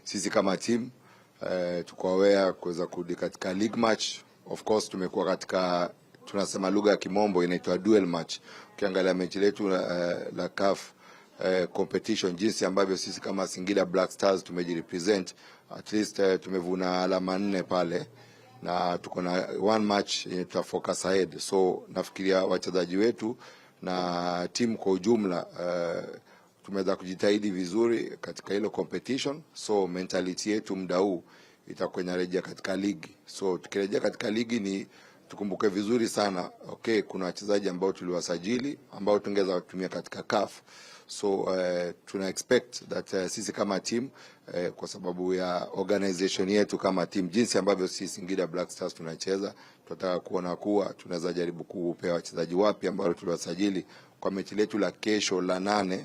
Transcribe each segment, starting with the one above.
sisi kama team tuko aware kuweza kurudi katika league match. Of course tumekuwa katika, tunasema lugha ya kimombo inaitwa dual match. Ukiangalia mechi letu la CAF competition, jinsi ambavyo sisi kama Singida Black Stars tumejirepresent, at least tumevuna alama 4 pale, na tuko na one match tuta focus ahead. So nafikiria wachezaji wetu na team kwa ujumla tumeweza kujitahidi vizuri katika hilo competition. So mentality yetu muda huu itakuwa inarejea katika ligi. So tukirejea katika ligi ni tukumbuke vizuri sana, okay, kuna wachezaji ambao tuliwasajili ambao tungeweza kutumia katika CAF. So tuna expect that sisi kama team kwa sababu ya organization yetu kama team, jinsi ambavyo sisi Singida Black Stars tunacheza, tunataka kuona kuwa tunaweza jaribu kupewa wachezaji wapi ambao tuliwasajili kwa mechi letu la kesho la 8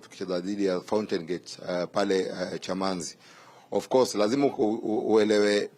tukicheza dhidi ya Fountain Gate pale Chamanzi. Of course lazima uelewe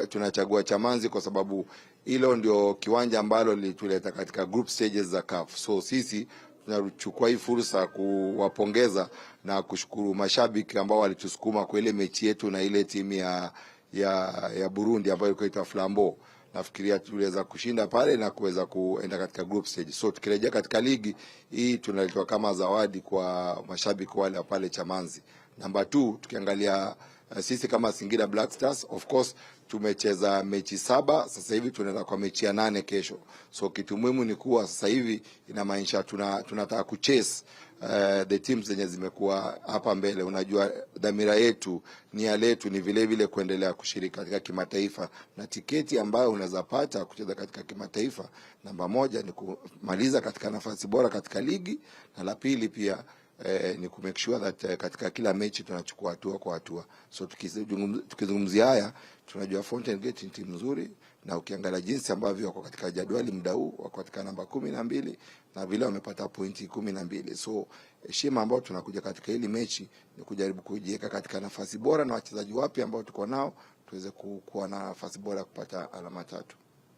tunachagua Chamanzi kwa sababu hilo ndio kiwanja ambalo lituleta katika group stages za CAF. So sisi tunachukua hii fursa kuwapongeza na kushukuru mashabiki ambao walitusukuma kwa ile mechi yetu na ile timu ya Burundi ambayo ilikuwa Flambeau. Nafikiria tuliweza kushinda pale na kuweza kuenda katika group stage. So tukirejea katika ligi hii tunalitoa kama zawadi kwa mashabiki wale pale Chamanzi. Number 2, tukiangalia sisi kama Singida Black Stars, of course tumecheza mechi 7, sasa hivi tunaenda kwa mechi ya 8 kesho. So kitu muhimu ni kuwa sasa hivi inamaanisha tunataka kuchase the teams zenye zimekuwa hapa mbele. Unajua dhamira yetu, nia letu ni vile vile kuendelea kushiriki katika kimataifa, na tiketi ambayo unaweza pata kucheza katika kimataifa, namba 1 ni kumaliza katika nafasi bora katika ligi, na la pili pia ni ku make sure that katika kila mechi tunachukua hatua kwa hatua. So tukizungumzia haya, tunajua Fountain Gate ni timu nzuri, na ukiangalia jinsi ambavyo wako katika jadwali muda huu wako katika namba 12 na vile wamepata pointi 12. So heshima ambayo tunakuja katika hili mechi ni kujaribu kujiweka katika nafasi bora, na wachezaji wapi ambao tuko nao tuweze kuwa na nafasi bora kupata alama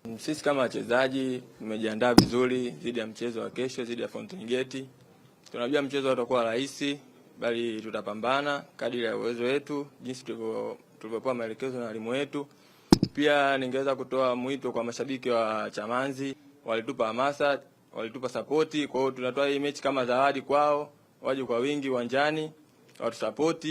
3. Sisi kama wachezaji tumejiandaa vizuri dhidi ya mchezo wa kesho dhidi ya Fountain Gate. Tunajua mchezo utakuwa rahisi, bali tutapambana kadiri ya uwezo wetu, jinsi tulivyopewa maelekezo na walimu wetu. Pia ningeweza kutoa mwito kwa mashabiki wa Chamanzi, walitupa hamasa, walitupa support. Kwa hiyo tunatoa hii mechi kama zawadi kwao, waje kwa wingi uwanjani, watu support.